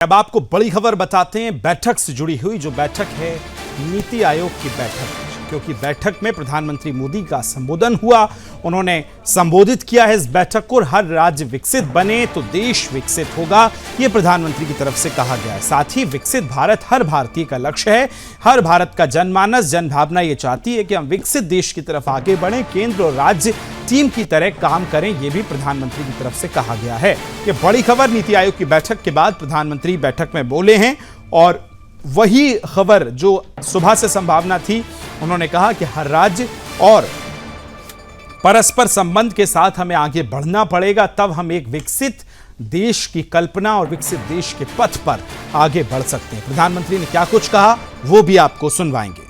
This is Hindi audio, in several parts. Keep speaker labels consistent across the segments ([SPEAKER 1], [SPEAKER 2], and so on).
[SPEAKER 1] अब आपको बड़ी खबर बताते हैं बैठक से जुड़ी हुई। जो बैठक है नीति आयोग की बैठक, क्योंकि बैठक में प्रधानमंत्री मोदी का संबोधन हुआ। उन्होंने संबोधित किया है इस बैठक को, हर राज्य विकसित बने तो देश विकसित होगा, ये प्रधानमंत्री की तरफ से कहा गया है। साथ ही विकसित भारत हर भारतीय का लक्ष्य है। हर भारत का जनमानस जनभावना ये चाहती है कि हम विकसित देश की तरफ आगे बढ़ें, केंद्र और राज्य टीम की तरह काम करें, ये भी प्रधानमंत्री की तरफ से कहा गया है। ये बड़ी खबर नीति आयोग की बैठक के बाद प्रधानमंत्री बैठक में बोले हैं, और वही खबर जो सुबह से संभावना थी। उन्होंने कहा कि हर राज्य और परस्पर संबंध के साथ हमें आगे बढ़ना पड़ेगा, तब हम एक विकसित देश की कल्पना और विकसित देश के पथ पर आगे बढ़ सकते हैं। प्रधानमंत्री ने क्या कुछ कहा वो भी आपको सुनवाएंगे।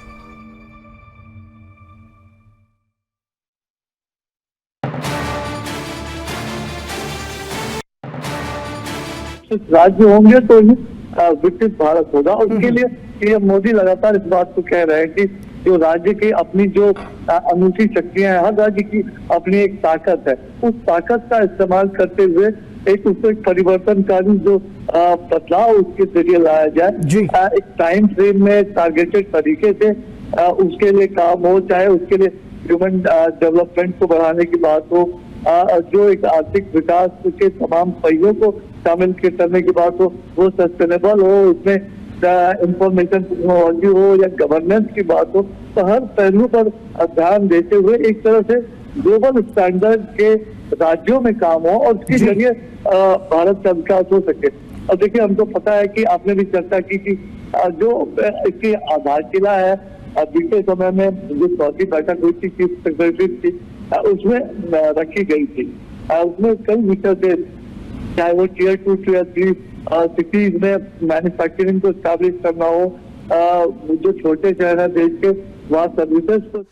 [SPEAKER 2] राज्य होंगे तो ही विकसित भारत होगा। उसके लिए पीएम मोदी लगातार इस बात को कह रहे हैं कि जो राज्य की अपनी जो अनूठी शक्तियां हैं, हर राज्य की अपनी एक ताकत है, उस ताकत का इस्तेमाल करते हुए एक उसको परिवर्तनकारी जो बदलाव उसके जरिए लाया जाए, एक टाइम फ्रेम में टारगेटेड तरीके से उसके लिए काम हो, चाहे उसके लिए ह्यूमन डेवलपमेंट को बढ़ाने की बात हो, जो एक आर्थिक विकास के तमाम पहियों को शामिल करने की बात हो, वो सस्टेनेबल हो, उसमें इंफॉर्मेशन टेक्नोलॉजी हो या गवर्नेंस की बात हो, तो हर पहलू पर ध्यान देते हुए एक तरह से ग्लोबल स्टैंडर्ड के राज्यों में काम हो और उसके जरिए भारत का विकास हो सके। और देखिए, हमको पता है कि आपने भी चर्चा की कि जो इसकी आधारशिला है, बीते समय में जो चौथी बैठक हुई थी चीफ सेक्रेटरी की, उसमें रखी गई थी। उसमें कई विषय थे, चाहे वो टीयर 2 टीयर 3 सिटीज में मैन्युफैक्चरिंग को स्टैब्लिश करना हो, जो छोटे शहर है देश के, वहाँ सर्विसेज को